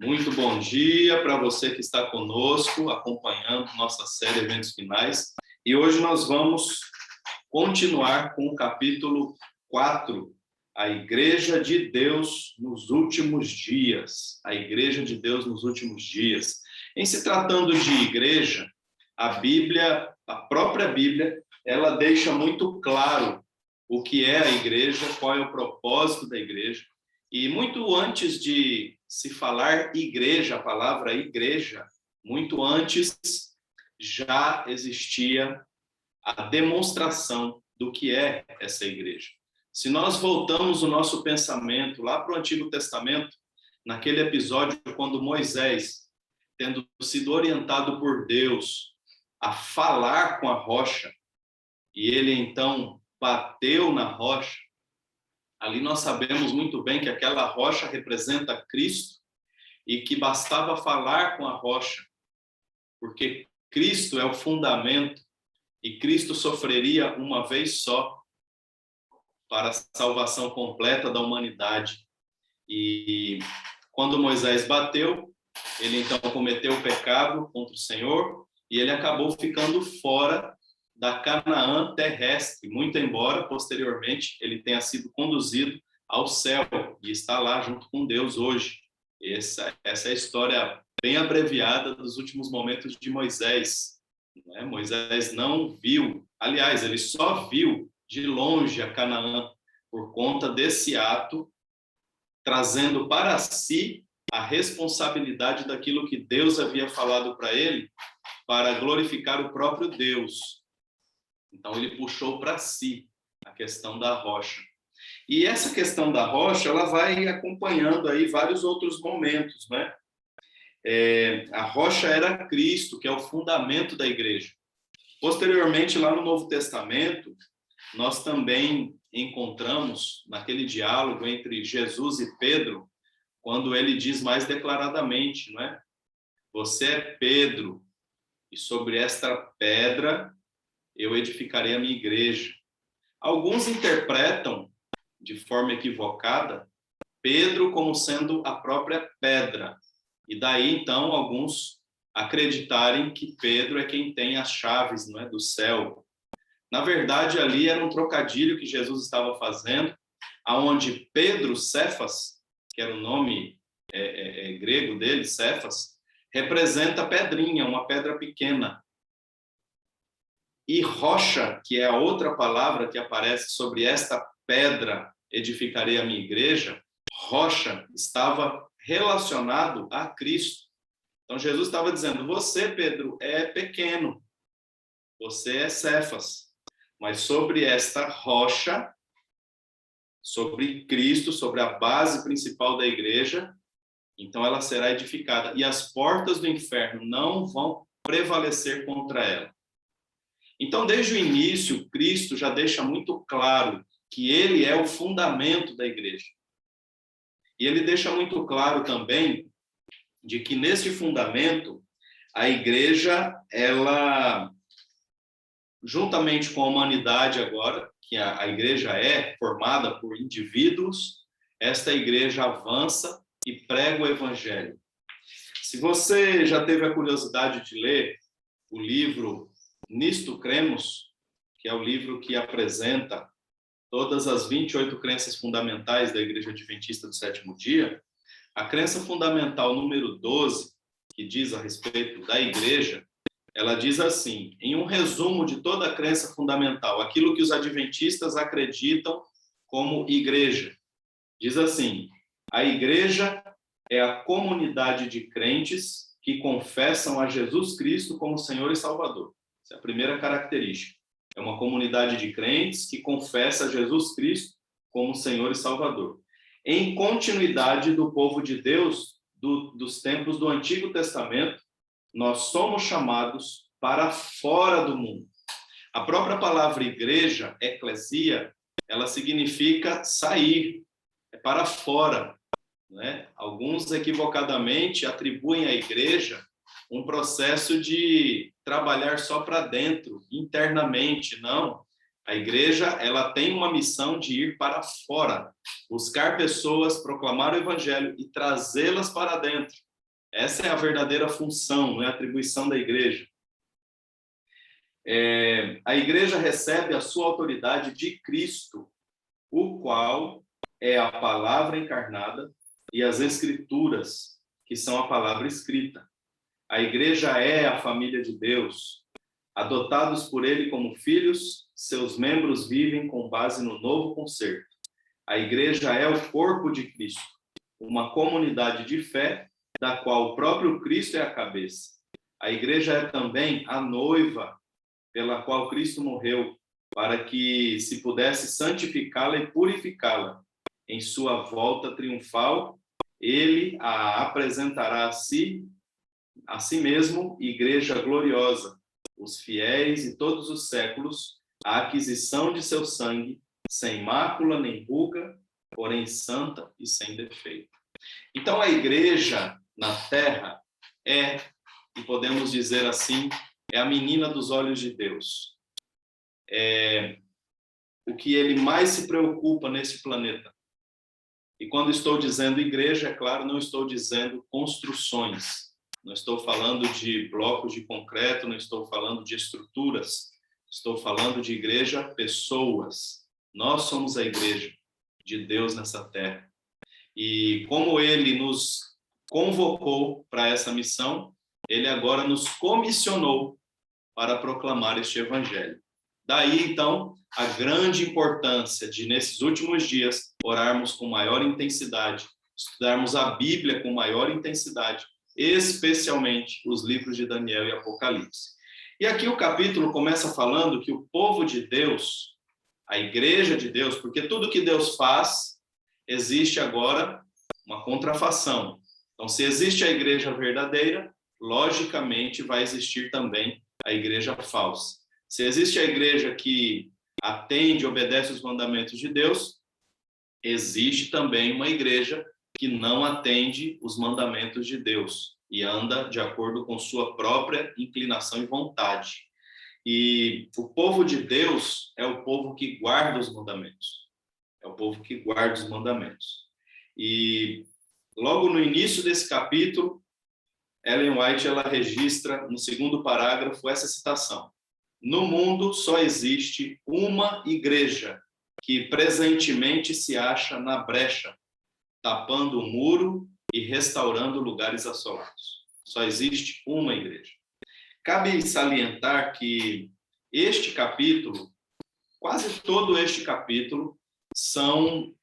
Muito bom dia para você que está conosco, acompanhando nossa série Eventos Finais. E hoje nós vamos continuar com o capítulo 4, a Igreja de Deus nos últimos dias. A Igreja de Deus nos últimos dias. Em se tratando de igreja, a Bíblia, a própria Bíblia, ela deixa muito claro o que é a igreja, qual é o propósito da igreja. E muito antes de se falar igreja, a palavra igreja, muito antes já existia a demonstração do que é essa igreja. Se nós voltamos o nosso pensamento lá para o Antigo Testamento, naquele episódio quando Moisés, tendo sido orientado por Deus a falar com a rocha, e ele então bateu na rocha, ali nós sabemos muito bem que aquela rocha representa Cristo e que bastava falar com a rocha, porque Cristo é o fundamento e Cristo sofreria uma vez só para a salvação completa da humanidade. E quando Moisés bateu, ele então cometeu o pecado contra o Senhor e ele acabou ficando fora da Canaã terrestre, muito embora posteriormente ele tenha sido conduzido ao céu e está lá junto com Deus hoje. Essa é a história bem abreviada dos últimos momentos de Moisés. Né? Moisés não viu, aliás, ele só viu de longe a Canaã por conta desse ato, trazendo para si a responsabilidade daquilo que Deus havia falado para ele, para glorificar o próprio Deus. Então ele puxou para si a questão da rocha. E essa questão da rocha, ela vai acompanhando aí vários outros momentos, né? A rocha era Cristo, que é o fundamento da igreja. Posteriormente, lá no Novo Testamento, nós também encontramos naquele diálogo entre Jesus e Pedro, quando ele diz mais declaradamente, não é? Você é Pedro, e sobre esta pedra eu edificarei a minha igreja. Alguns interpretam, de forma equivocada, Pedro como sendo a própria pedra. E daí, então, alguns acreditarem que Pedro é quem tem as chaves, não é, do céu. Na verdade, ali era um trocadilho que Jesus estava fazendo, aonde Pedro, Cefas, que era o nome grego dele, Cefas, representa pedrinha, uma pedra pequena. E rocha, que é a outra palavra que aparece sobre esta pedra, edificarei a minha igreja, rocha estava relacionado a Cristo. Então Jesus estava dizendo, você, Pedro, é pequeno, você é Cefas, mas sobre esta rocha, sobre Cristo, sobre a base principal da igreja, então ela será edificada. E as portas do inferno não vão prevalecer contra ela. Então, desde o início, Cristo já deixa muito claro que ele é o fundamento da igreja. E ele deixa muito claro também de que nesse fundamento, a igreja, ela, juntamente com a humanidade agora, que a igreja é formada por indivíduos, esta igreja avança e prega o evangelho. Se você já teve a curiosidade de ler o livro Nisto Cremos, que é o livro que apresenta todas as 28 crenças fundamentais da Igreja Adventista do Sétimo Dia, a crença fundamental número 12, que diz a respeito da igreja, ela diz assim, em um resumo de toda a crença fundamental, aquilo que os adventistas acreditam como igreja. Diz assim, a igreja é a comunidade de crentes que confessam a Jesus Cristo como Senhor e Salvador. Essa é a primeira característica. É uma comunidade de crentes que confessa a Jesus Cristo como Senhor e Salvador. Em continuidade do povo de Deus, dos tempos do Antigo Testamento, nós somos chamados para fora do mundo. A própria palavra igreja, eclesia, ela significa sair, é para fora. Né? Alguns equivocadamente atribuem à igreja um processo de trabalhar só para dentro, internamente. Não. A igreja, ela tem uma missão de ir para fora, buscar pessoas, proclamar o evangelho e trazê-las para dentro. Essa é a verdadeira função, não é a atribuição da igreja. A igreja recebe a sua autoridade de Cristo, o qual é a palavra encarnada e as escrituras, que são a palavra escrita. A igreja é a família de Deus. Adotados por ele como filhos, seus membros vivem com base no novo concerto. A igreja é o corpo de Cristo, uma comunidade de fé, da qual o próprio Cristo é a cabeça. A igreja é também a noiva, pela qual Cristo morreu, para que se pudesse santificá-la e purificá-la. Em sua volta triunfal, ele a apresentará a si mesmo, igreja gloriosa, os fiéis e todos os séculos, a aquisição de seu sangue, sem mácula nem ruga, porém santa e sem defeito. Então a igreja na terra e podemos dizer assim, é a menina dos olhos de Deus. É o que ele mais se preocupa nesse planeta. E quando estou dizendo igreja, é claro, não estou dizendo construções. Não estou falando de blocos de concreto, não estou falando de estruturas. Estou falando de igreja, pessoas. Nós somos a igreja de Deus nessa terra. E como ele nos convocou para essa missão, ele agora nos comissionou para proclamar este evangelho. Daí, então, a grande importância de, nesses últimos dias, orarmos com maior intensidade, estudarmos a Bíblia com maior intensidade, especialmente os livros de Daniel e Apocalipse. E aqui o capítulo começa falando que o povo de Deus, a igreja de Deus, porque tudo que Deus faz, existe agora uma contrafação. Então, se existe a igreja verdadeira, logicamente vai existir também a igreja falsa. Se existe a igreja que atende, obedece os mandamentos de Deus, existe também uma igreja que não atende os mandamentos de Deus e anda de acordo com sua própria inclinação e vontade. E o povo de Deus é o povo que guarda os mandamentos. É o povo que guarda os mandamentos. E logo no início desse capítulo, Ellen White ela registra no segundo parágrafo essa citação: no mundo só existe uma igreja que presentemente se acha na brecha, tapando o muro e restaurando lugares assolados. Só existe uma igreja. Cabe salientar que este capítulo, quase todo este capítulo, são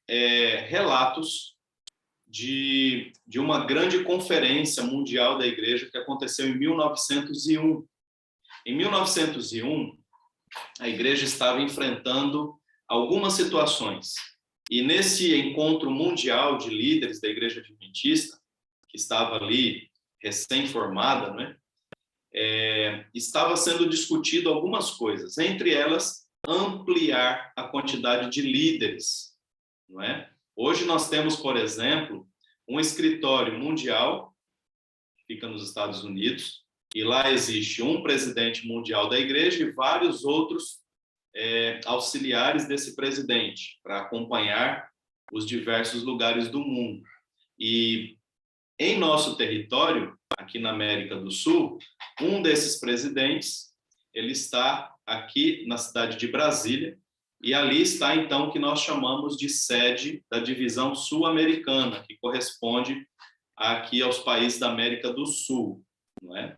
relatos de uma grande conferência mundial da igreja que aconteceu em 1901. Em 1901, a igreja estava enfrentando algumas situações. E nesse encontro mundial de líderes da igreja adventista, que estava ali recém-formada, né, estava sendo discutido algumas coisas, entre elas ampliar a quantidade de líderes, não é? Hoje nós temos, por exemplo, um escritório mundial, que fica nos Estados Unidos, e lá existe um presidente mundial da igreja e vários outros auxiliares desse presidente, para acompanhar os diversos lugares do mundo. E em nosso território, aqui na América do Sul, um desses presidentes, ele está aqui na cidade de Brasília, e ali está, então, o que nós chamamos de sede da divisão sul-americana, que corresponde aqui aos países da América do Sul, não é?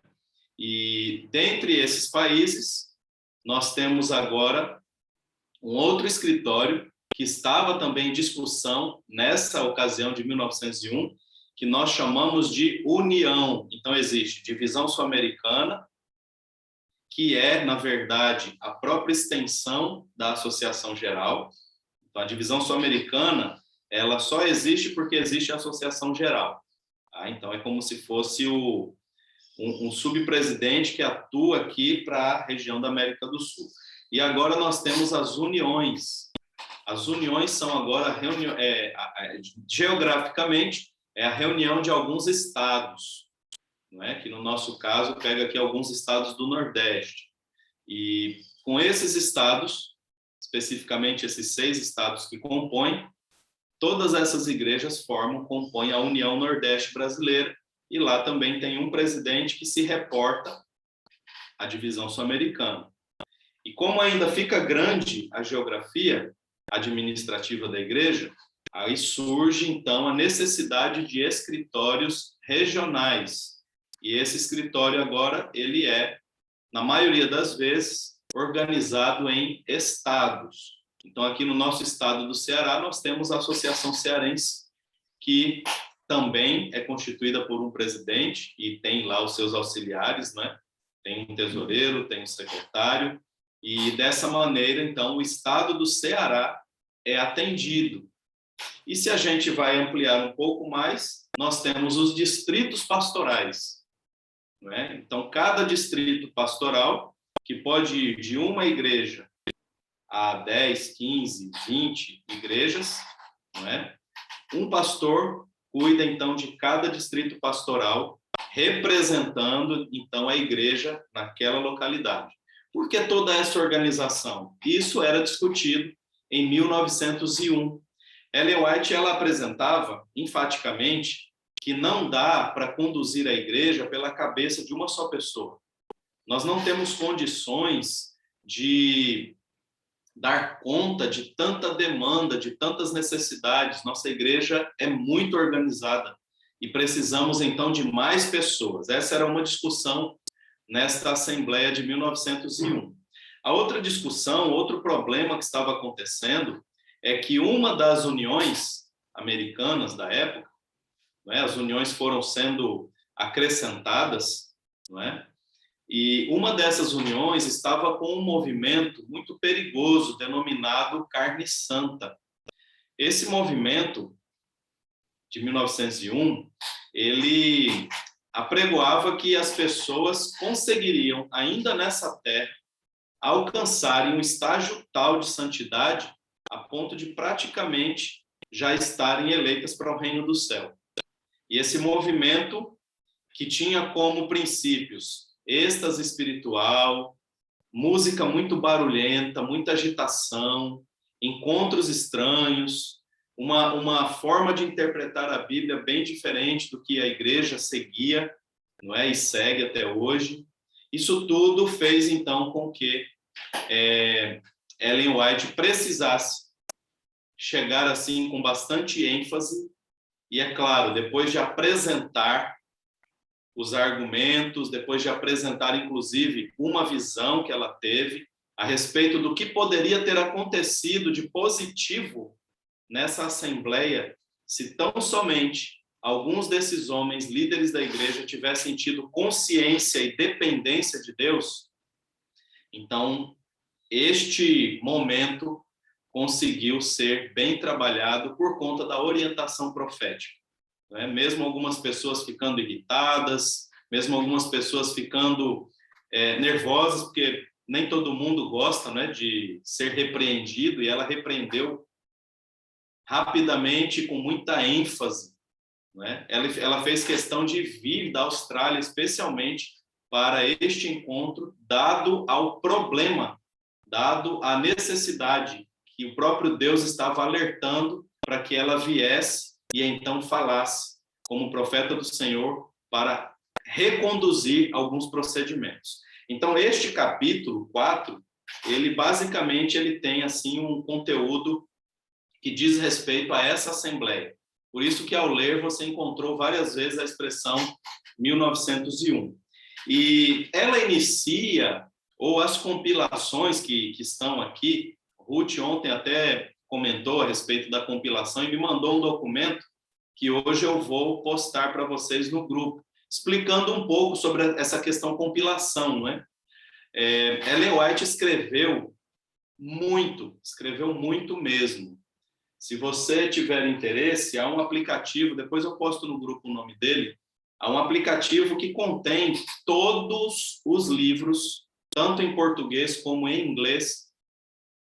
E dentre esses países, nós temos agora um outro escritório que estava também em discussão nessa ocasião de 1901, que nós chamamos de União. Então, existe divisão sul-americana, que é, na verdade, a própria extensão da Associação Geral. Então, a divisão sul-americana, ela só existe porque existe a Associação Geral. Tá? Então, é como se fosse um subpresidente que atua aqui para a região da América do Sul. E agora nós temos as uniões. As uniões são agora, geograficamente, é a reunião de alguns estados, não é? Que no nosso caso pega aqui alguns estados do Nordeste. E com esses estados, especificamente esses 6 estados que compõem, todas essas igrejas compõem a União Nordeste Brasileira, e lá também tem um presidente que se reporta à divisão sul-americana. E como ainda fica grande a geografia administrativa da igreja, aí surge, então, a necessidade de escritórios regionais. E esse escritório agora, ele é, na maioria das vezes, organizado em estados. Então, aqui no nosso estado do Ceará, nós temos a Associação Cearense, que também é constituída por um presidente e tem lá os seus auxiliares, né? Tem um tesoureiro, tem um secretário, e dessa maneira, então, o estado do Ceará é atendido. E se a gente vai ampliar um pouco mais, nós temos os distritos pastorais, né? Então, cada distrito pastoral, que pode ir de uma igreja a 10, 15, 20 igrejas, né? Um pastor cuida, então, de cada distrito pastoral, representando, então, a igreja naquela localidade. Por que toda essa organização? Isso era discutido em 1901. Ellen White, ela apresentava, enfaticamente, que não dá para conduzir a igreja pela cabeça de uma só pessoa. Nós não temos condições de dar conta de tanta demanda, de tantas necessidades. Nossa igreja é muito organizada e precisamos, então, de mais pessoas. Essa era uma discussão nesta Assembleia de 1901. A outra discussão, outro problema que estava acontecendo é que uma das uniões americanas da época, né, as uniões foram sendo acrescentadas, não é? E uma dessas uniões estava com um movimento muito perigoso, denominado Carne Santa. Esse movimento, de 1901, ele apregoava que as pessoas conseguiriam, ainda nessa terra, alcançarem um estágio tal de santidade a ponto de praticamente já estarem eleitas para o reino do céu. E esse movimento, que tinha como princípios êxtase espiritual, música muito barulhenta, muita agitação, encontros estranhos, uma forma de interpretar a Bíblia bem diferente do que a igreja seguia, não é? E segue até hoje. Isso tudo fez, então, com que Ellen White precisasse chegar assim com bastante ênfase e, é claro, depois de apresentar os argumentos, depois de apresentar, inclusive, uma visão que ela teve a respeito do que poderia ter acontecido de positivo nessa assembleia, se tão somente alguns desses homens, líderes da igreja, tivessem tido consciência e dependência de Deus. Então, este momento conseguiu ser bem trabalhado por conta da orientação profética. Né? Mesmo algumas pessoas ficando irritadas, mesmo algumas pessoas ficando nervosas, porque nem todo mundo gosta, né, de ser repreendido, e ela repreendeu rapidamente, com muita ênfase. Né? Ela fez questão de vir da Austrália, especialmente para este encontro, dado ao problema, dado à necessidade que o próprio Deus estava alertando para que ela viesse e então falasse como profeta do Senhor para reconduzir alguns procedimentos. Então, este capítulo 4, ele basicamente tem assim um conteúdo que diz respeito a essa assembleia. Por isso que, ao ler, você encontrou várias vezes a expressão 1901. E ela inicia, ou as compilações que estão aqui, Ruth ontem até comentou a respeito da compilação e me mandou um documento que hoje eu vou postar para vocês no grupo, explicando um pouco sobre essa questão compilação, né? Ellen White escreveu muito mesmo. Se você tiver interesse, há um aplicativo, depois eu posto no grupo o nome dele, há um aplicativo que contém todos os livros, tanto em português como em inglês,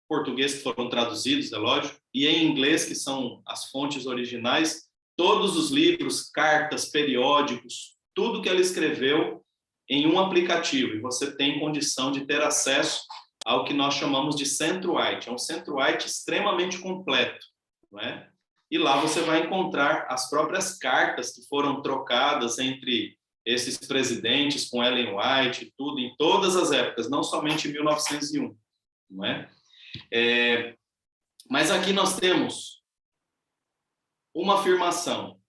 português que foram traduzidos, é lógico, e em inglês, que são as fontes originais, todos os livros, cartas, periódicos, tudo que ela escreveu em um aplicativo, e você tem condição de ter acesso ao que nós chamamos de Centro White. É um Centro White extremamente completo, não é? e lá você vai encontrar as próprias cartas que foram trocadas entre esses presidentes com Ellen White, tudo, em todas as épocas, não somente em 1901, não é? Mas aqui nós temos uma afirmação: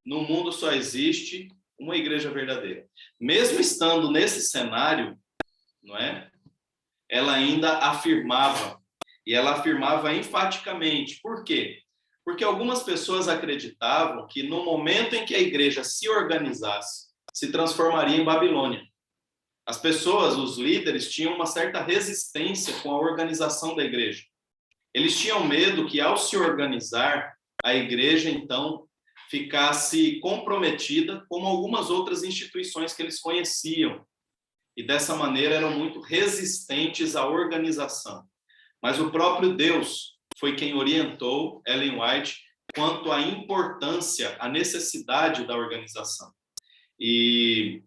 no mundo só existe uma igreja verdadeira. Mesmo estando nesse cenário, não é? Ela ainda afirmava, e ela afirmava enfaticamente. Por quê? Porque algumas pessoas acreditavam que no momento em que a igreja se organizasse, se transformaria em Babilônia. As pessoas, os líderes, tinham uma certa resistência com a organização da igreja. Eles tinham medo que, ao se organizar, a igreja, então, ficasse comprometida como algumas outras instituições que eles conheciam. E dessa maneira eram muito resistentes à organização. Mas o próprio Deus foi quem orientou Ellen White quanto à importância, à necessidade da organização. E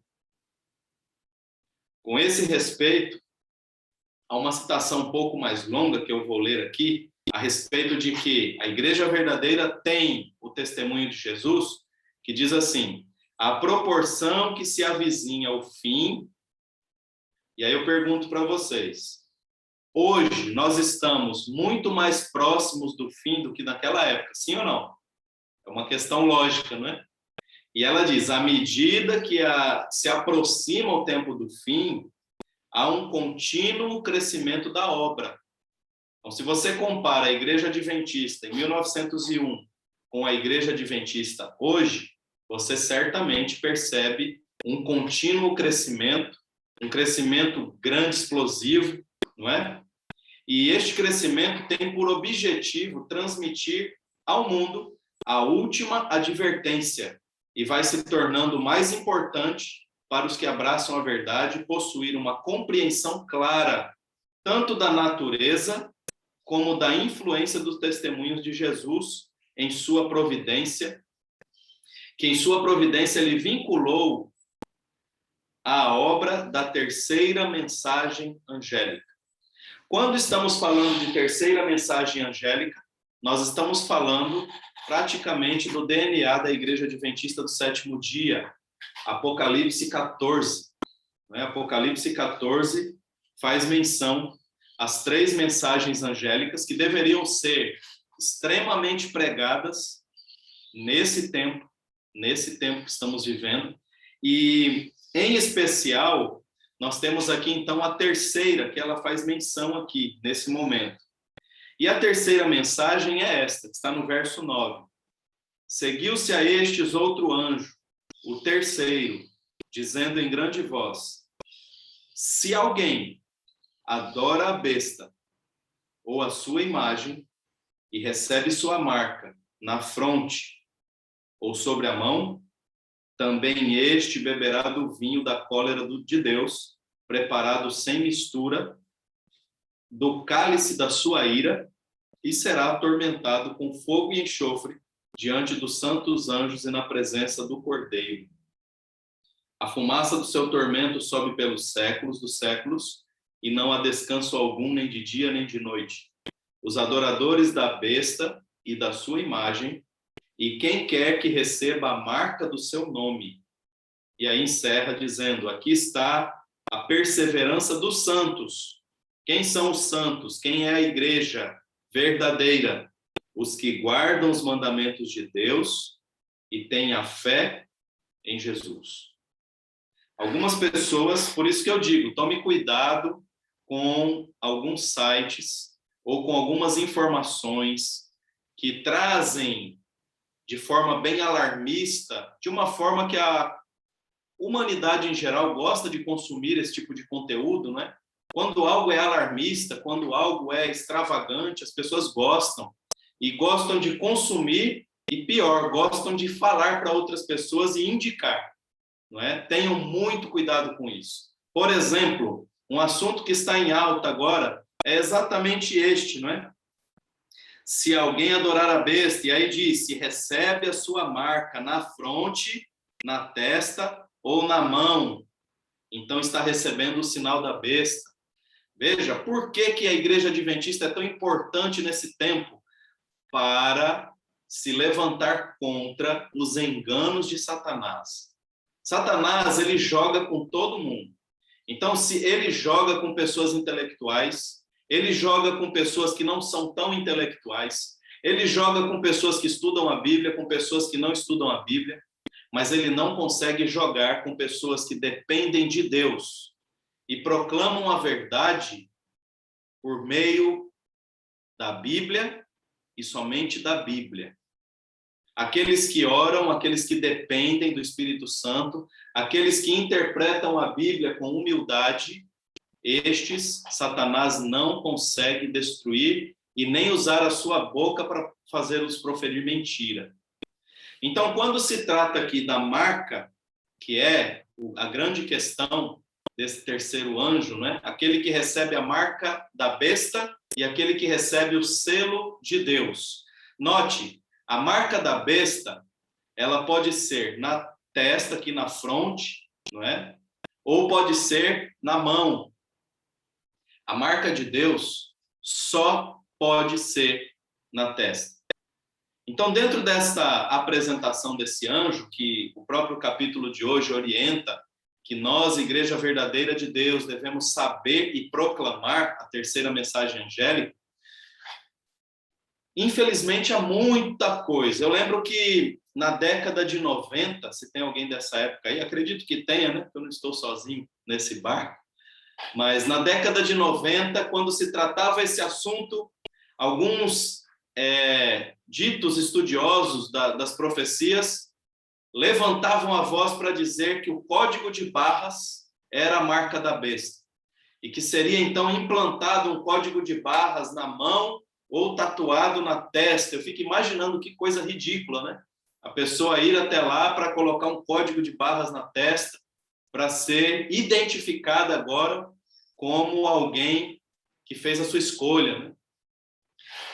com esse respeito, há uma citação um pouco mais longa que eu vou ler aqui, a respeito de que a igreja verdadeira tem o testemunho de Jesus, que diz assim: a proporção que se avizinha ao fim. E aí eu pergunto para vocês, hoje nós estamos muito mais próximos do fim do que naquela época, sim ou não? É uma questão lógica, não é? E ela diz, à medida que se aproxima o tempo do fim, há um contínuo crescimento da obra. Então, se você compara a Igreja Adventista em 1901 com a Igreja Adventista hoje, você certamente percebe um contínuo crescimento, um crescimento grande, explosivo, não é? E este crescimento tem por objetivo transmitir ao mundo a última advertência e vai se tornando mais importante para os que abraçam a verdade possuir uma compreensão clara tanto da natureza como da influência dos testemunhos de Jesus em sua providência, que em sua providência ele vinculou a obra da terceira mensagem angélica. Quando estamos falando de terceira mensagem angélica, nós estamos falando praticamente do DNA da Igreja Adventista do Sétimo Dia, Apocalipse 14. Apocalipse 14 faz menção às três mensagens angélicas que deveriam ser extremamente pregadas nesse tempo que estamos vivendo. E, em especial, nós temos aqui, então, a terceira, que ela faz menção aqui, nesse momento. E a terceira mensagem é esta, que está no verso 9. Seguiu-se a estes outro anjo, o terceiro, dizendo em grande voz: se alguém adora a besta ou a sua imagem e recebe sua marca na fronte ou sobre a mão, também este beberá do vinho da cólera de Deus, preparado sem mistura, do cálice da sua ira, e será atormentado com fogo e enxofre diante dos santos anjos e na presença do Cordeiro. A fumaça do seu tormento sobe pelos séculos dos séculos, e não há descanso algum, nem de dia nem de noite. Os adoradores da besta e da sua imagem, e quem quer que receba a marca do seu nome. E aí encerra dizendo, aqui está a perseverança dos santos. Quem são os santos? Quem é a igreja verdadeira? Os que guardam os mandamentos de Deus e têm a fé em Jesus. Algumas pessoas, por isso que eu digo, tome cuidado com alguns sites ou com algumas informações que trazem de forma bem alarmista, de uma forma que a humanidade em geral gosta de consumir esse tipo de conteúdo, né? Quando algo é alarmista, quando algo é extravagante, as pessoas gostam. E gostam de consumir, e pior, gostam de falar para outras pessoas e indicar, não é? Tenham muito cuidado com isso. Por exemplo, um assunto que está em alta agora é exatamente este, não é? Se alguém adorar a besta, e aí diz, se recebe a sua marca na fronte, na testa ou na mão, então está recebendo o sinal da besta. Veja, por que a Igreja Adventista é tão importante nesse tempo? Para se levantar contra os enganos de Satanás. Satanás, ele joga com todo mundo. Então, se ele joga com pessoas intelectuais, ele joga com pessoas que não são tão intelectuais, ele joga com pessoas que estudam a Bíblia, com pessoas que não estudam a Bíblia, mas ele não consegue jogar com pessoas que dependem de Deus e proclamam a verdade por meio da Bíblia e somente da Bíblia. Aqueles que oram, aqueles que dependem do Espírito Santo, aqueles que interpretam a Bíblia com humildade, estes Satanás não consegue destruir e nem usar a sua boca para fazê-los proferir mentira. Então, quando se trata aqui da marca, que é a grande questão desse terceiro anjo, né? Aquele que recebe a marca da besta e aquele que recebe o selo de Deus. Note, a marca da besta, ela pode ser na testa, aqui na fronte, não é? Ou pode ser na mão. A marca de Deus só pode ser na testa. Então, dentro desta apresentação desse anjo, que o próprio capítulo de hoje orienta, que nós, Igreja Verdadeira de Deus, devemos saber e proclamar a terceira mensagem angélica, infelizmente há muita coisa. Eu lembro que na década de 90, se tem alguém dessa época aí, acredito que tenha, né? Porque eu não estou sozinho nesse barco, mas na década de 90, quando se tratava esse assunto, alguns ditos estudiosos das profecias levantavam a voz para dizer que o código de barras era a marca da besta e que seria então implantado um código de barras na mão ou tatuado na testa. Eu fico imaginando que coisa ridícula, né? A pessoa ir até lá para colocar um código de barras na testa para ser identificada agora como alguém que fez a sua escolha, né?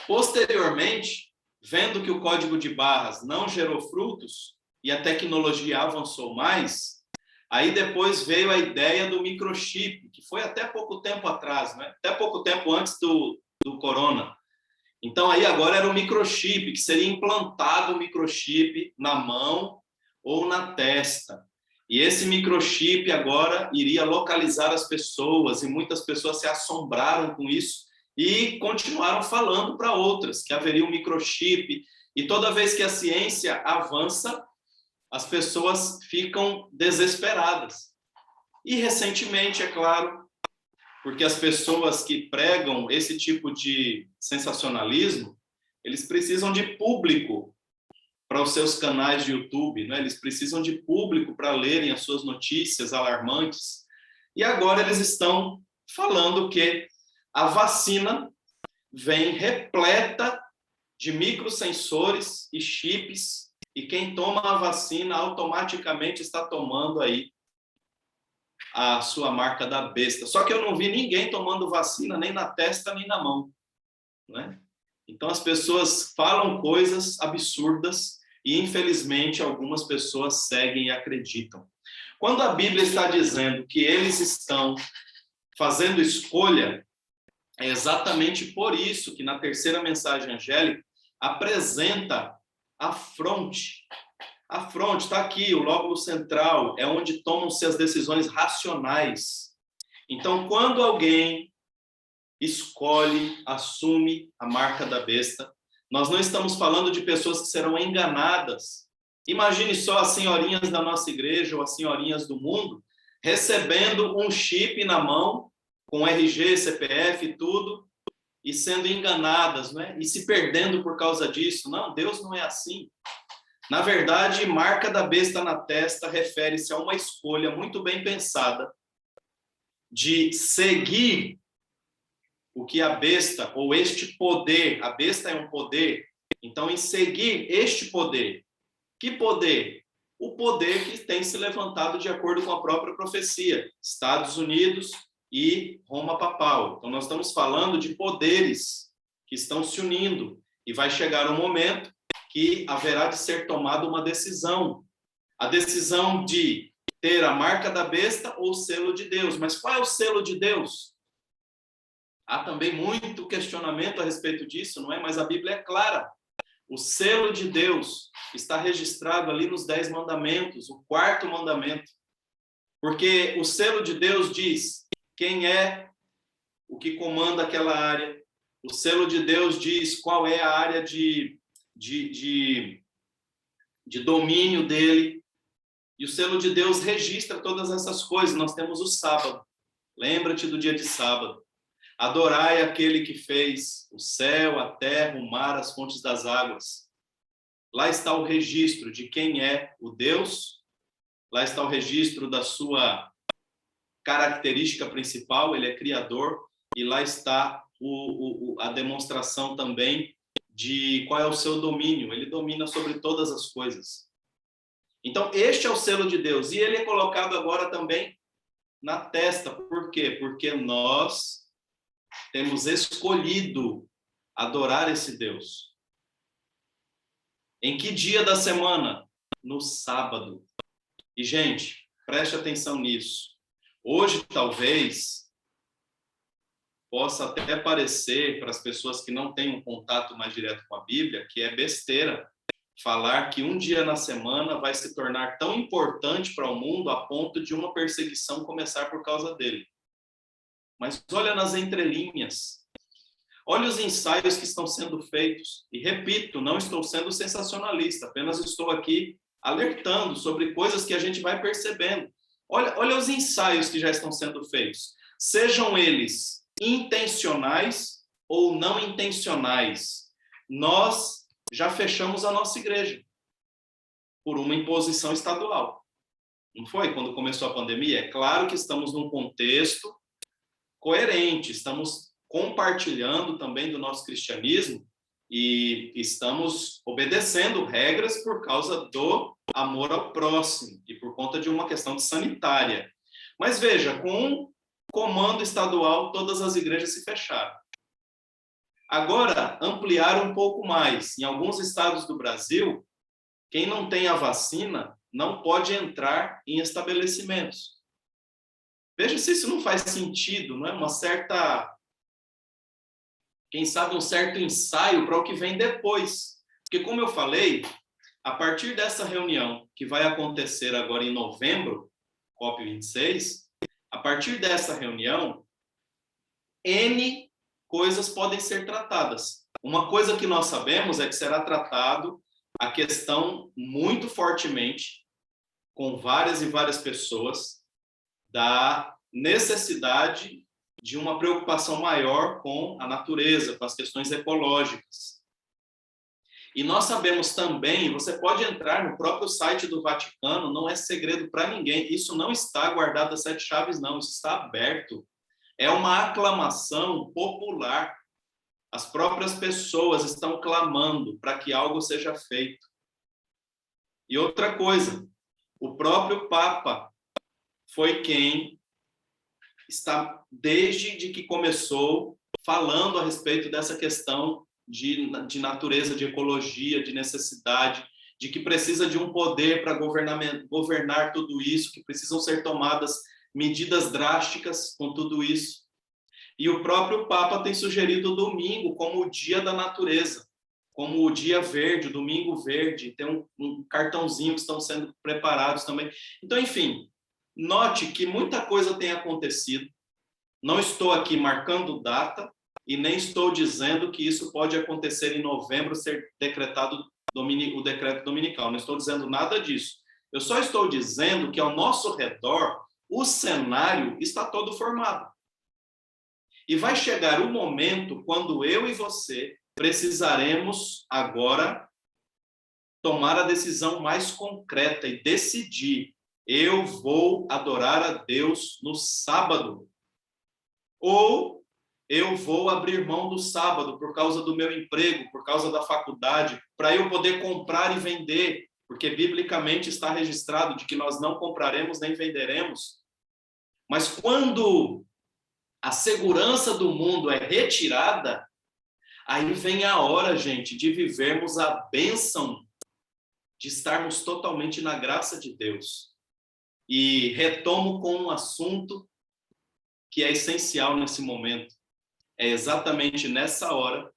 Posteriormente, vendo que o código de barras não gerou frutos e a tecnologia avançou mais, aí depois veio a ideia do microchip, que foi até pouco tempo atrás, né? Até pouco tempo antes do corona. Então, aí agora era o microchip, que seria implantado o microchip na mão ou na testa. E esse microchip agora iria localizar as pessoas, e muitas pessoas se assombraram com isso e continuaram falando para outras que haveria um microchip. E toda vez que a ciência avança, as pessoas ficam desesperadas. E recentemente, é claro, porque as pessoas que pregam esse tipo de sensacionalismo, eles precisam de público para os seus canais de YouTube, né? Eles precisam de público para lerem as suas notícias alarmantes. E agora eles estão falando que a vacina vem repleta de microsensores e chips, e quem toma a vacina automaticamente está tomando aí a sua marca da besta. Só que eu não vi ninguém tomando vacina nem na testa nem na mão, né? Então as pessoas falam coisas absurdas e infelizmente algumas pessoas seguem e acreditam. Quando a Bíblia está dizendo que eles estão fazendo escolha, é exatamente por isso que na terceira mensagem angélica apresenta a fronte. A fronte está aqui, o lóbulo central, é onde tomam-se as decisões racionais. Então, quando alguém escolhe, assume a marca da besta, nós não estamos falando de pessoas que serão enganadas. Imagine só as senhorinhas da nossa igreja ou as senhorinhas do mundo recebendo um chip na mão, com RG, CPF e tudo, e sendo enganadas, né? E se perdendo por causa disso. Não, Deus não é assim. Na verdade, marca da besta na testa refere-se a uma escolha muito bem pensada de seguir o que a besta, ou este poder, a besta é um poder, então em seguir este poder. Que poder? O poder que tem se levantado de acordo com a própria profecia. Estados Unidos e Roma Papal. Então nós estamos falando de poderes que estão se unindo e vai chegar um momento que haverá de ser tomada uma decisão. A decisão de ter a marca da besta ou o selo de Deus. Mas qual é o selo de Deus? Há também muito questionamento a respeito disso, não é? Mas a Bíblia é clara. O selo de Deus está registrado ali nos 10 mandamentos, o 4º mandamento. Porque o selo de Deus diz quem é o que comanda aquela área. O selo de Deus diz qual é a área de domínio dele. E o selo de Deus registra todas essas coisas. Nós temos o sábado. Lembra-te do dia de sábado. Adorai aquele que fez o céu, a terra, o mar, as fontes das águas. Lá está o registro de quem é o Deus. Lá está o registro da sua característica principal, ele é criador. E lá está a demonstração também de qual é o seu domínio. Ele domina sobre todas as coisas. Então, este é o selo de Deus. E ele é colocado agora também na testa. Por quê? Porque nós temos escolhido adorar esse Deus. Em que dia da semana? No sábado. E, gente, preste atenção nisso. Hoje, talvez, possa até parecer para as pessoas que não têm um contato mais direto com a Bíblia, que é besteira falar que um dia na semana vai se tornar tão importante para o mundo a ponto de uma perseguição começar por causa dele. Mas olha nas entrelinhas. Olha os ensaios que estão sendo feitos. E repito, não estou sendo sensacionalista, apenas estou aqui alertando sobre coisas que a gente vai percebendo. Olha os ensaios que já estão sendo feitos. Sejam eles intencionais ou não intencionais. Nós já fechamos a nossa igreja por uma imposição estadual. Não foi? Quando começou a pandemia? É claro que estamos num contexto coerente, estamos compartilhando também do nosso cristianismo e estamos obedecendo regras por causa do amor ao próximo e por conta de uma questão de sanitária. Mas veja, com comando estadual, todas as igrejas se fecharam. Agora, ampliaram um pouco mais. Em alguns estados do Brasil, quem não tem a vacina não pode entrar em estabelecimentos. Veja se isso não faz sentido, não é? Uma certa, quem sabe, um certo ensaio para o que vem depois. Porque, como eu falei, a partir dessa reunião que vai acontecer agora em novembro, COP26, a partir dessa reunião, N coisas podem ser tratadas. Uma coisa que nós sabemos é que será tratado a questão muito fortemente, com várias e várias pessoas, da necessidade de uma preocupação maior com a natureza, com as questões ecológicas. E nós sabemos também, você pode entrar no próprio site do Vaticano, não é segredo para ninguém, isso não está guardado a 7 chaves, não, isso está aberto. É uma aclamação popular. As próprias pessoas estão clamando para que algo seja feito. E outra coisa, o próprio Papa foi quem está, desde que começou, falando a respeito dessa questão de natureza, de ecologia, de necessidade, de que precisa de um poder para governar tudo isso, que precisam ser tomadas medidas drásticas com tudo isso. E o próprio Papa tem sugerido o domingo como o dia da natureza, como o dia verde, o domingo verde, tem um cartãozinho que estão sendo preparados também. Então, enfim, note que muita coisa tem acontecido. Não estou aqui marcando data e nem estou dizendo que isso pode acontecer em novembro, ser decretado o decreto dominical. Não estou dizendo nada disso. Eu só estou dizendo que ao nosso redor o cenário está todo formado. E vai chegar o momento quando eu e você precisaremos agora tomar a decisão mais concreta e decidir: eu vou adorar a Deus no sábado, ou eu vou abrir mão do sábado por causa do meu emprego, por causa da faculdade, para eu poder comprar e vender, porque biblicamente está registrado de que nós não compraremos nem venderemos. Mas quando a segurança do mundo é retirada, aí vem a hora, gente, de vivermos a bênção de estarmos totalmente na graça de Deus. E retomo com um assunto que é essencial nesse momento. É exatamente nessa hora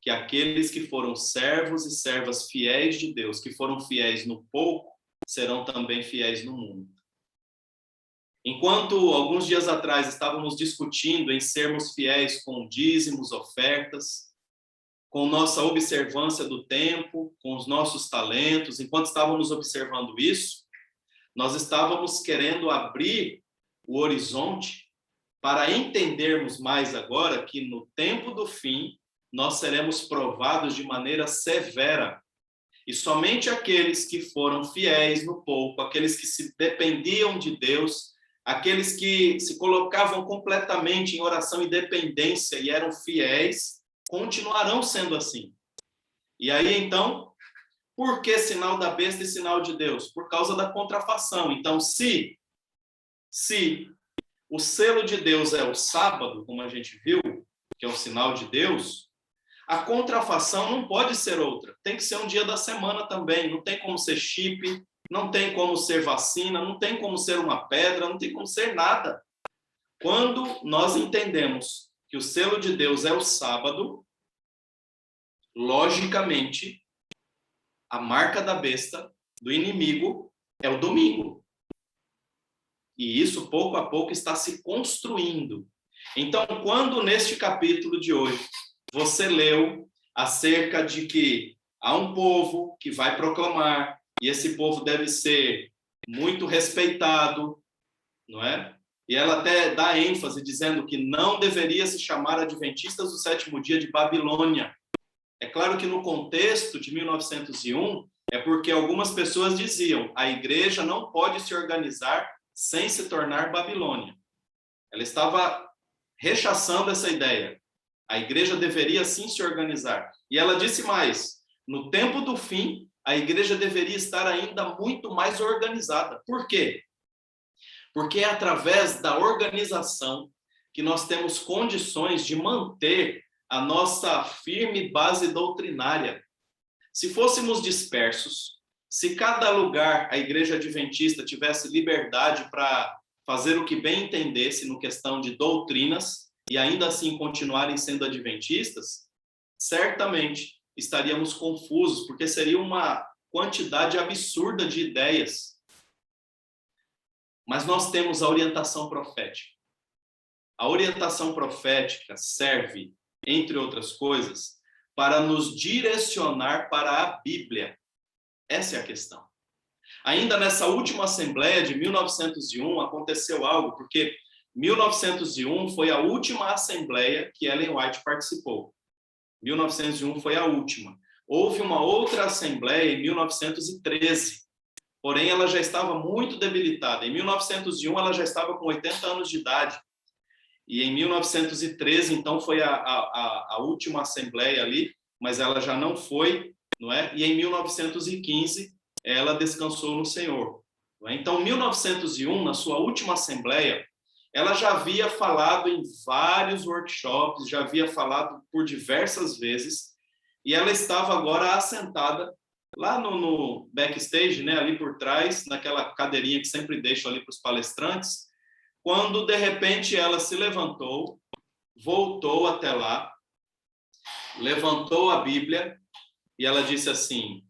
que aqueles que foram servos e servas fiéis de Deus, que foram fiéis no pouco, serão também fiéis no mundo. Enquanto alguns dias atrás estávamos discutindo em sermos fiéis com dízimos, ofertas, com nossa observância do tempo, com os nossos talentos, enquanto estávamos observando isso, nós estávamos querendo abrir o horizonte para entendermos mais agora que no tempo do fim nós seremos provados de maneira severa. E somente aqueles que foram fiéis no pouco, aqueles que se dependiam de Deus, aqueles que se colocavam completamente em oração e dependência e eram fiéis, continuarão sendo assim. E aí, então, por que sinal da besta e sinal de Deus? Por causa da contrafação. Então, se o selo de Deus é o sábado, como a gente viu, que é o sinal de Deus, a contrafação não pode ser outra. Tem que ser um dia da semana também. Não tem como ser chip, não tem como ser vacina, não tem como ser uma pedra, não tem como ser nada. Quando nós entendemos que o selo de Deus é o sábado, logicamente, a marca da besta, do inimigo, é o domingo. E isso, pouco a pouco, está se construindo. Então, quando neste capítulo de hoje, você leu acerca de que há um povo que vai proclamar, e esse povo deve ser muito respeitado, não é? E ela até dá ênfase dizendo que não deveria se chamar adventistas do sétimo dia de Babilônia. É claro que no contexto de 1901, é porque algumas pessoas diziam a igreja não pode se organizar sem se tornar Babilônia. Ela estava rechaçando essa ideia. A igreja deveria sim se organizar. E ela disse mais, no tempo do fim, a igreja deveria estar ainda muito mais organizada. Por quê? Porque é através da organização que nós temos condições de manter a nossa firme base doutrinária. Se fôssemos dispersos, se cada lugar a igreja adventista tivesse liberdade para fazer o que bem entendesse no questão de doutrinas e ainda assim continuarem sendo adventistas, certamente estaríamos confusos, porque seria uma quantidade absurda de ideias. Mas nós temos a orientação profética. A orientação profética serve, entre outras coisas, para nos direcionar para a Bíblia. Essa é a questão. Ainda nessa última assembleia de 1901 aconteceu algo, porque 1901 foi a última assembleia que Ellen White participou. 1901 foi a última. Houve uma outra assembleia em 1913, porém ela já estava muito debilitada. Em 1901 ela já estava com 80 anos de idade. E em 1913, então, foi a última assembleia ali, mas ela já não foi, não é? E em 1915 ela descansou no Senhor. Não é? Então, 1901, na sua última assembleia, ela já havia falado em vários workshops, já havia falado por diversas vezes, e ela estava agora assentada lá no backstage, né, ali por trás, naquela cadeirinha que sempre deixo ali para os palestrantes, quando, de repente, ela se levantou, voltou até lá, levantou a Bíblia e ela disse assim,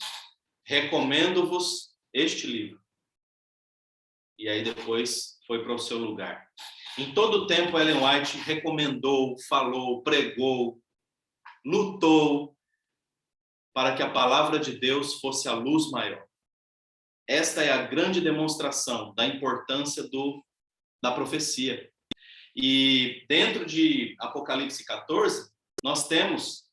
recomendo-vos este livro. E aí depois foi para o seu lugar. Em todo o tempo, Ellen White recomendou, falou, pregou, lutou para que a palavra de Deus fosse a luz maior. Esta é a grande demonstração da importância da profecia. E dentro de Apocalipse 14, nós temos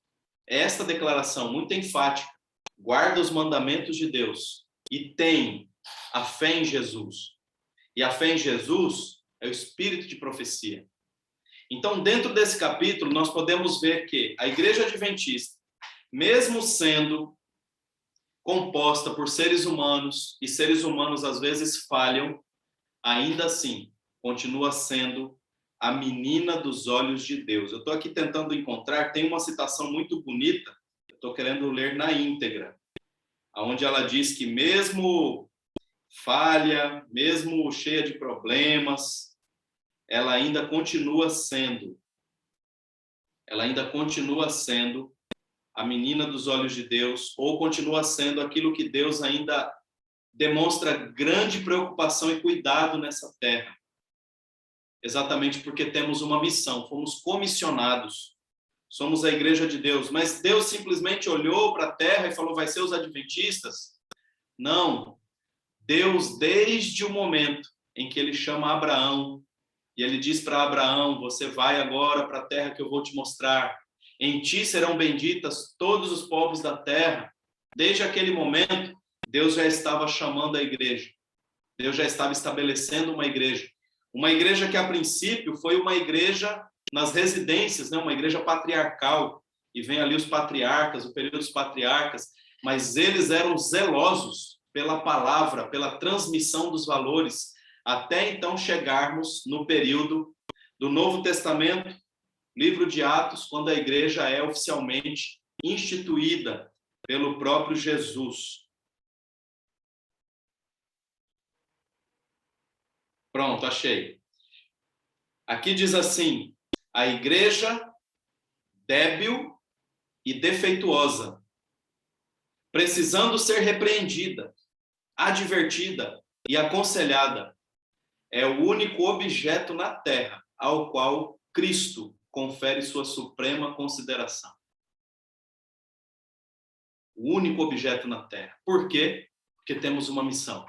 esta declaração muito enfática. Guarda os mandamentos de Deus e tem a fé em Jesus. E a fé em Jesus é o espírito de profecia. Então, dentro desse capítulo, nós podemos ver que a igreja adventista, mesmo sendo composta por seres humanos, e seres humanos às vezes falham, ainda assim, continua sendo a menina dos olhos de Deus. Eu estou aqui tentando encontrar, tem uma citação muito bonita, eu estou querendo ler na íntegra, onde ela diz que mesmo falha, mesmo cheia de problemas, ela ainda continua sendo a menina dos olhos de Deus, ou continua sendo aquilo que Deus ainda demonstra grande preocupação e cuidado nessa terra? Exatamente porque temos uma missão, fomos comissionados, somos a igreja de Deus. Mas Deus simplesmente olhou para a terra e falou, vai ser os adventistas? Não. Deus, desde o momento em que ele chama Abraão, e ele diz para Abraão, você vai agora para a terra que eu vou te mostrar. Em ti serão benditas todos os povos da terra. Desde aquele momento, Deus já estava chamando a igreja. Deus já estava estabelecendo uma igreja. Uma igreja que, a princípio, foi uma igreja nas residências, né? Uma igreja patriarcal. E vem ali os patriarcas, o período dos patriarcas. Mas eles eram zelosos pela palavra, pela transmissão dos valores, até então chegarmos no período do Novo Testamento, livro de Atos, quando a igreja é oficialmente instituída pelo próprio Jesus. Pronto, achei. Aqui diz assim, a igreja débil e defeituosa, precisando ser repreendida, advertida e aconselhada, é o único objeto na terra ao qual Cristo confere sua suprema consideração. O único objeto na terra. Por quê? Porque temos uma missão.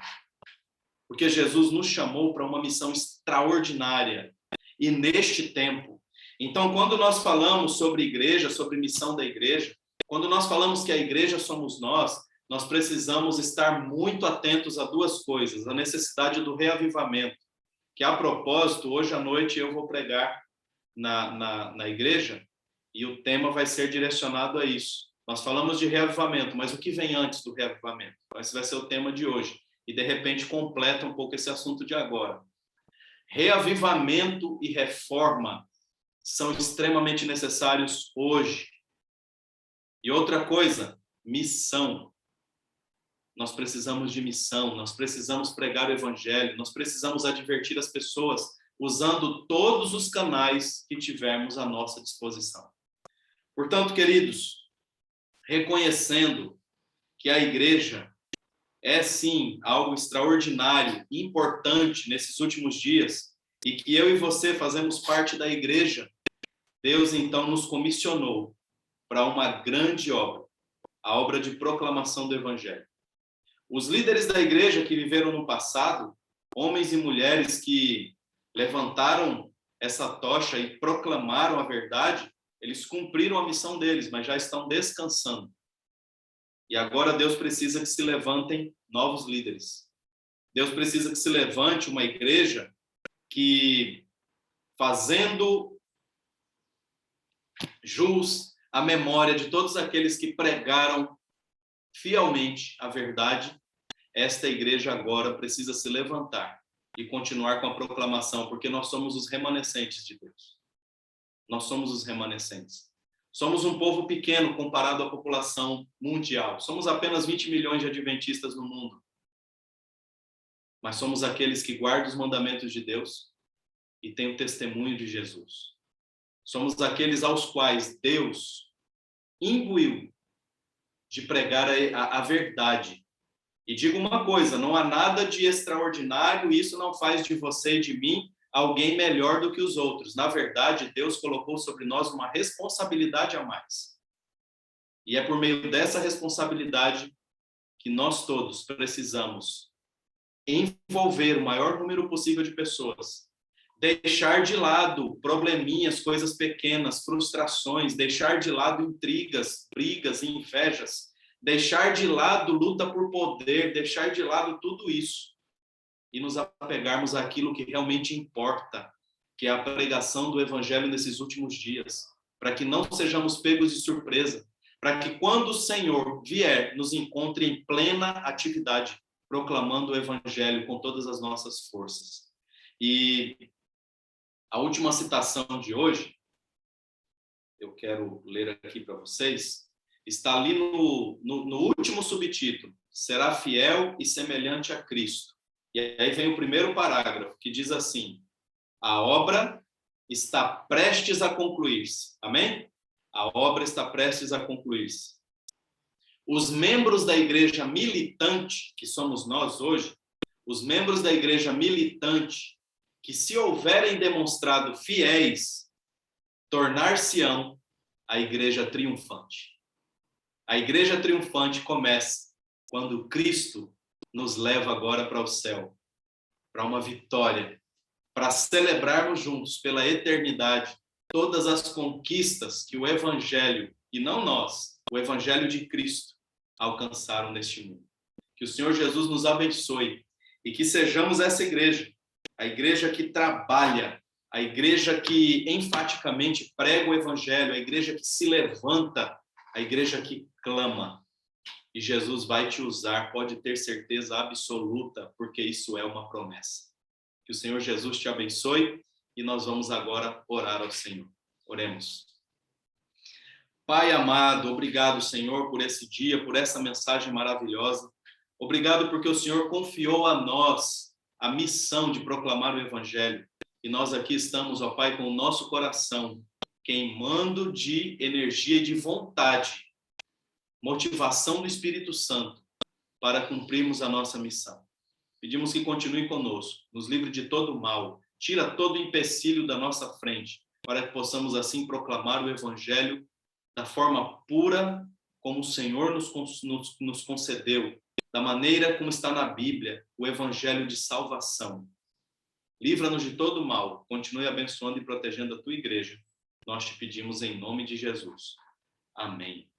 Porque Jesus nos chamou para uma missão extraordinária. E neste tempo. Então, quando nós falamos sobre igreja, sobre missão da igreja, quando nós falamos que a igreja somos nós precisamos estar muito atentos a duas coisas. A necessidade do reavivamento. Que, a propósito, hoje à noite eu vou pregar na igreja e o tema vai ser direcionado a isso. Nós falamos de reavivamento, mas o que vem antes do reavivamento? Esse vai ser o tema de hoje. E, de repente, completa um pouco esse assunto de agora. Reavivamento e reforma são extremamente necessários hoje. E outra coisa, missão. Nós precisamos de missão, nós precisamos pregar o evangelho, nós precisamos advertir as pessoas usando todos os canais que tivermos à nossa disposição. Portanto, queridos, reconhecendo que a igreja é, sim, algo extraordinário, importante nesses últimos dias, e que eu e você fazemos parte da igreja, Deus, então, nos comissionou para uma grande obra, a obra de proclamação do evangelho. Os líderes da igreja que viveram no passado, homens e mulheres que levantaram essa tocha e proclamaram a verdade, eles cumpriram a missão deles, mas já estão descansando. E agora Deus precisa que se levantem novos líderes. Deus precisa que se levante uma igreja que, fazendo jus à memória de todos aqueles que pregaram fielmente a verdade, esta igreja agora precisa se levantar e continuar com a proclamação, porque nós somos os remanescentes de Deus. Nós somos os remanescentes. Somos um povo pequeno comparado à população mundial. Somos apenas 20 milhões de adventistas no mundo. Mas somos aqueles que guardam os mandamentos de Deus e têm o testemunho de Jesus. Somos aqueles aos quais Deus imbuiu de pregar a verdade. E digo uma coisa, não há nada de extraordinário, e isso não faz de você e de mim alguém melhor do que os outros. Na verdade, Deus colocou sobre nós uma responsabilidade a mais. E é por meio dessa responsabilidade que nós todos precisamos envolver o maior número possível de pessoas, deixar de lado probleminhas, coisas pequenas, frustrações, deixar de lado intrigas, brigas e invejas, deixar de lado luta por poder, deixar de lado tudo isso e nos apegarmos àquilo que realmente importa, que é a pregação do evangelho nesses últimos dias, para que não sejamos pegos de surpresa, para que quando o Senhor vier, nos encontre em plena atividade, proclamando o evangelho com todas as nossas forças. E a última citação de hoje, eu quero ler aqui para vocês, está ali no último subtítulo, será fiel e semelhante a Cristo. E aí vem o primeiro parágrafo, que diz assim, a obra está prestes a concluir-se. Amém? A obra está prestes a concluir-se. Os membros da igreja militante, que somos nós hoje, os membros da igreja militante, que se houverem demonstrado fiéis, tornar-se-ão a igreja triunfante. A igreja triunfante começa quando Cristo nos leva agora para o céu, para uma vitória, para celebrarmos juntos pela eternidade todas as conquistas que o Evangelho, e não nós, o Evangelho de Cristo, alcançaram neste mundo. Que o Senhor Jesus nos abençoe e que sejamos essa igreja, a igreja que trabalha, a igreja que enfaticamente prega o Evangelho, a igreja que se levanta, a igreja que clama. E Jesus vai te usar, pode ter certeza absoluta, porque isso é uma promessa. Que o Senhor Jesus te abençoe e nós vamos agora orar ao Senhor. Oremos. Pai amado, obrigado, Senhor, por esse dia, por essa mensagem maravilhosa. Obrigado porque o Senhor confiou a nós a missão de proclamar o Evangelho. E nós aqui estamos, ó Pai, com o nosso coração queimando de energia e de vontade, motivação do Espírito Santo para cumprirmos a nossa missão. Pedimos que continue conosco, nos livre de todo mal, tira todo empecilho da nossa frente, para que possamos assim proclamar o Evangelho da forma pura como o Senhor nos concedeu, da maneira como está na Bíblia, o Evangelho de salvação. Livra-nos de todo mal, continue abençoando e protegendo a tua igreja. Nós te pedimos em nome de Jesus. Amém.